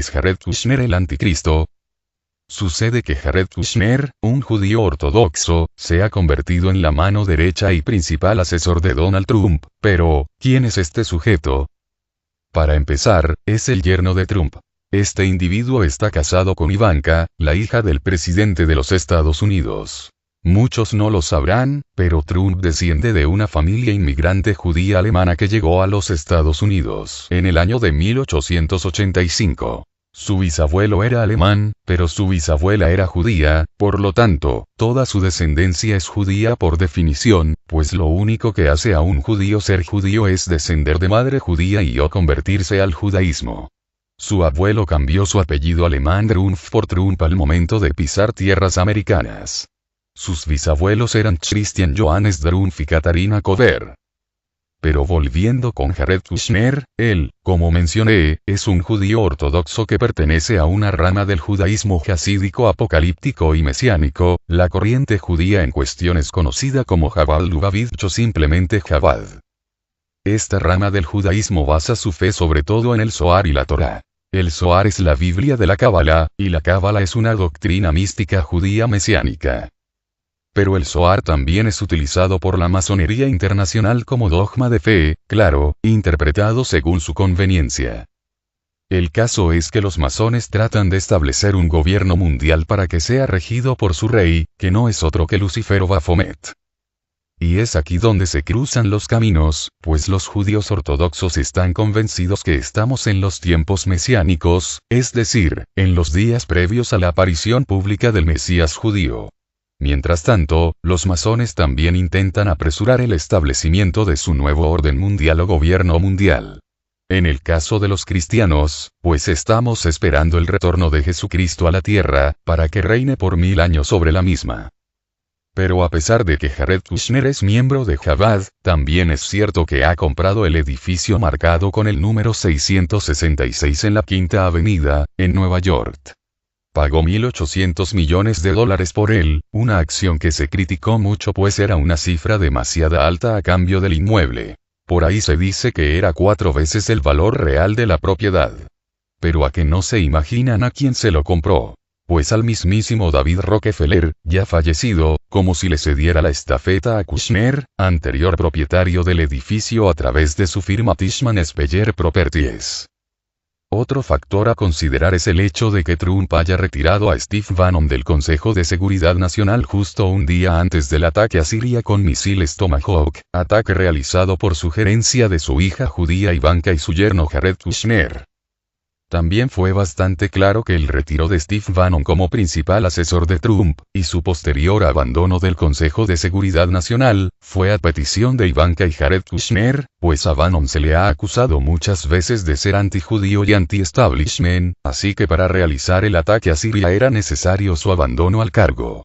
es Jared Kushner el anticristo? Sucede que Jared Kushner, un judío ortodoxo, se ha convertido en la mano derecha y principal asesor de Donald Trump, pero, ¿quién es este sujeto? Para empezar, es el yerno de Trump. Este individuo está casado con Ivanka, la hija del presidente de los Estados Unidos. Muchos no lo sabrán, pero Trump desciende de una familia inmigrante judía alemana que llegó a los Estados Unidos en el año de 1885. Su bisabuelo era alemán, pero su bisabuela era judía, por lo tanto, toda su descendencia es judía por definición, pues lo único que hace a un judío ser judío es descender de madre judía y o convertirse al judaísmo. Su abuelo cambió su apellido alemán Drumpf por Trump al momento de pisar tierras americanas. Sus bisabuelos eran Christian Johannes Drumpf y Katharina Koder. Pero volviendo con Jared Kushner, él, como mencioné, es un judío ortodoxo que pertenece a una rama del judaísmo jasídico apocalíptico y mesiánico. La corriente judía en cuestión es conocida como Chabad Lubavitch o simplemente Chabad. Esta rama del judaísmo basa su fe sobre todo en el Zohar y la Torá. El Zohar es la Biblia de la Cábala, y la Cábala es una doctrina mística judía mesiánica. Pero el Zohar también es utilizado por la masonería internacional como dogma de fe, claro, interpretado según su conveniencia. El caso es que los masones tratan de establecer un gobierno mundial para que sea regido por su rey, que no es otro que Lucifer o Baphomet. Y es aquí donde se cruzan los caminos, pues los judíos ortodoxos están convencidos que estamos en los tiempos mesiánicos, es decir, en los días previos a la aparición pública del Mesías judío. Mientras tanto, los masones también intentan apresurar el establecimiento de su nuevo orden mundial o gobierno mundial. En el caso de los cristianos, pues estamos esperando el retorno de Jesucristo a la tierra, para que reine por 1000 años sobre la misma. Pero a pesar de que Jared Kushner es miembro de Chabad, también es cierto que ha comprado el edificio marcado con el número 666 en la Quinta Avenida, en Nueva York. Pagó $1.800 millones por él, una acción que se criticó mucho pues era una cifra demasiado alta a cambio del inmueble. Por ahí se dice que era 4 veces el valor real de la propiedad. Pero a que no se imaginan a quién se lo compró. Pues al mismísimo David Rockefeller, ya fallecido, como si le cediera la estafeta a Kushner, anterior propietario del edificio a través de su firma Tishman Speyer Properties. Otro factor a considerar es el hecho de que Trump haya retirado a Steve Bannon del Consejo de Seguridad Nacional justo un día antes del ataque a Siria con misiles Tomahawk, ataque realizado por sugerencia de su hija judía Ivanka y su yerno Jared Kushner. También fue bastante claro que el retiro de Steve Bannon como principal asesor de Trump, y su posterior abandono del Consejo de Seguridad Nacional, fue a petición de Ivanka y Jared Kushner, pues a Bannon se le ha acusado muchas veces de ser antijudío y anti-establishment, así que para realizar el ataque a Siria era necesario su abandono al cargo.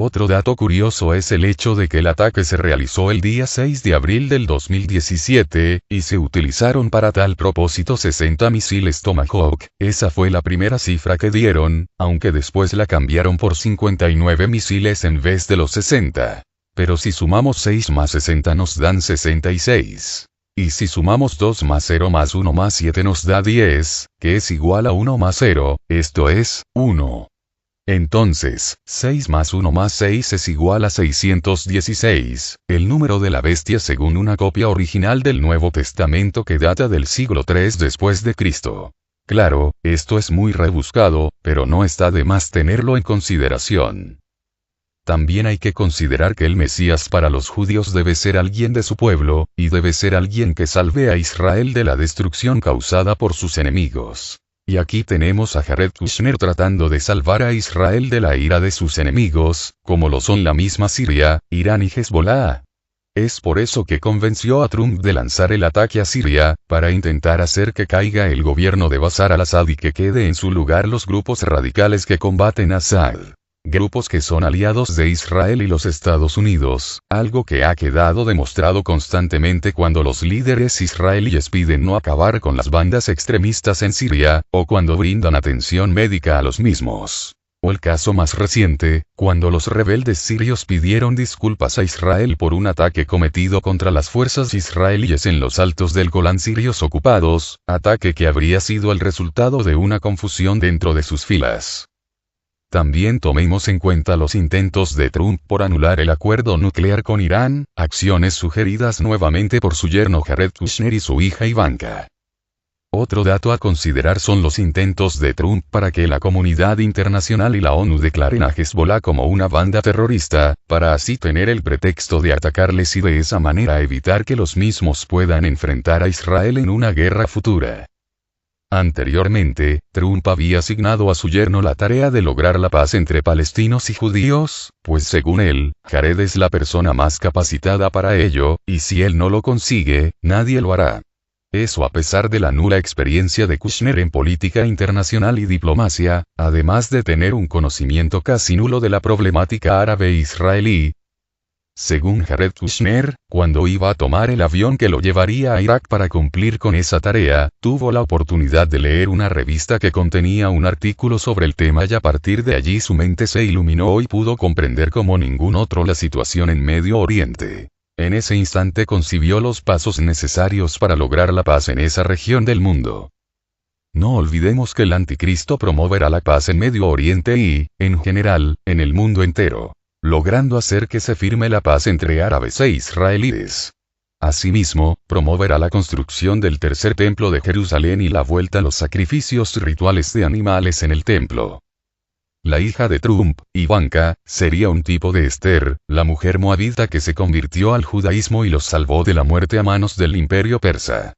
Otro dato curioso es el hecho de que el ataque se realizó el día 6 de abril del 2017, y se utilizaron para tal propósito 60 misiles Tomahawk, esa fue la primera cifra que dieron, aunque después la cambiaron por 59 misiles en vez de los 60. Pero si sumamos 6 más 60 nos dan 66. Y si sumamos 2 más 0 más 1 más 7 nos da 10, que es igual a 1 más 0, esto es, 1. Entonces, 6 más 1 más 6 es igual a 616, el número de la bestia según una copia original del Nuevo Testamento que data del siglo III después de Cristo. Claro, esto es muy rebuscado, pero no está de más tenerlo en consideración. También hay que considerar que el Mesías para los judíos debe ser alguien de su pueblo, y debe ser alguien que salve a Israel de la destrucción causada por sus enemigos. Y aquí tenemos a Jared Kushner tratando de salvar a Israel de la ira de sus enemigos, como lo son la misma Siria, Irán y Hezbollah. Es por eso que convenció a Trump de lanzar el ataque a Siria, para intentar hacer que caiga el gobierno de Bashar al-Assad y que quede en su lugar los grupos radicales que combaten a Assad. Grupos que son aliados de Israel y los Estados Unidos, algo que ha quedado demostrado constantemente cuando los líderes israelíes piden no acabar con las bandas extremistas en Siria, o cuando brindan atención médica a los mismos. O el caso más reciente, cuando los rebeldes sirios pidieron disculpas a Israel por un ataque cometido contra las fuerzas israelíes en los altos del Golán sirios ocupados, ataque que habría sido el resultado de una confusión dentro de sus filas. También tomemos en cuenta los intentos de Trump por anular el acuerdo nuclear con Irán, acciones sugeridas nuevamente por su yerno Jared Kushner y su hija Ivanka. Otro dato a considerar son los intentos de Trump para que la comunidad internacional y la ONU declaren a Hezbollah como una banda terrorista, para así tener el pretexto de atacarles y de esa manera evitar que los mismos puedan enfrentar a Israel en una guerra futura. Anteriormente, Trump había asignado a su yerno la tarea de lograr la paz entre palestinos y judíos, pues según él, Jared es la persona más capacitada para ello, y si él no lo consigue, nadie lo hará. Eso a pesar de la nula experiencia de Kushner en política internacional y diplomacia, además de tener un conocimiento casi nulo de la problemática árabe-israelí. Según Jared Kushner, cuando iba a tomar el avión que lo llevaría a Irak para cumplir con esa tarea, tuvo la oportunidad de leer una revista que contenía un artículo sobre el tema y a partir de allí su mente se iluminó y pudo comprender como ningún otro la situación en Medio Oriente. En ese instante concibió los pasos necesarios para lograr la paz en esa región del mundo. No olvidemos que el anticristo promoverá la paz en Medio Oriente y, en general, en el mundo entero, logrando hacer que se firme la paz entre árabes e israelíes. Asimismo, promoverá la construcción del tercer templo de Jerusalén y la vuelta a los sacrificios rituales de animales en el templo. La hija de Trump, Ivanka, sería un tipo de Esther, la mujer moabita que se convirtió al judaísmo y los salvó de la muerte a manos del imperio persa.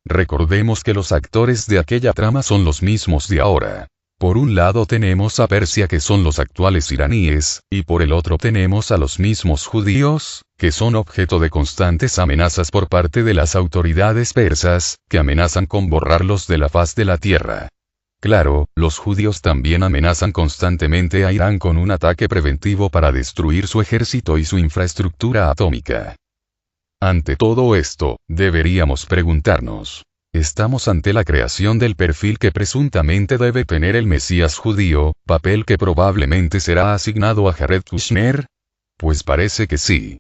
Recordemos que los actores de aquella trama son los mismos de ahora. Por un lado tenemos a Persia que son los actuales iraníes, y por el otro tenemos a los mismos judíos, que son objeto de constantes amenazas por parte de las autoridades persas, que amenazan con borrarlos de la faz de la tierra. Claro, los judíos también amenazan constantemente a Irán con un ataque preventivo para destruir su ejército y su infraestructura atómica. Ante todo esto, deberíamos preguntarnos, ¿estamos ante la creación del perfil que presuntamente debe tener el Mesías judío, papel que probablemente será asignado a Jared Kushner? Pues parece que sí.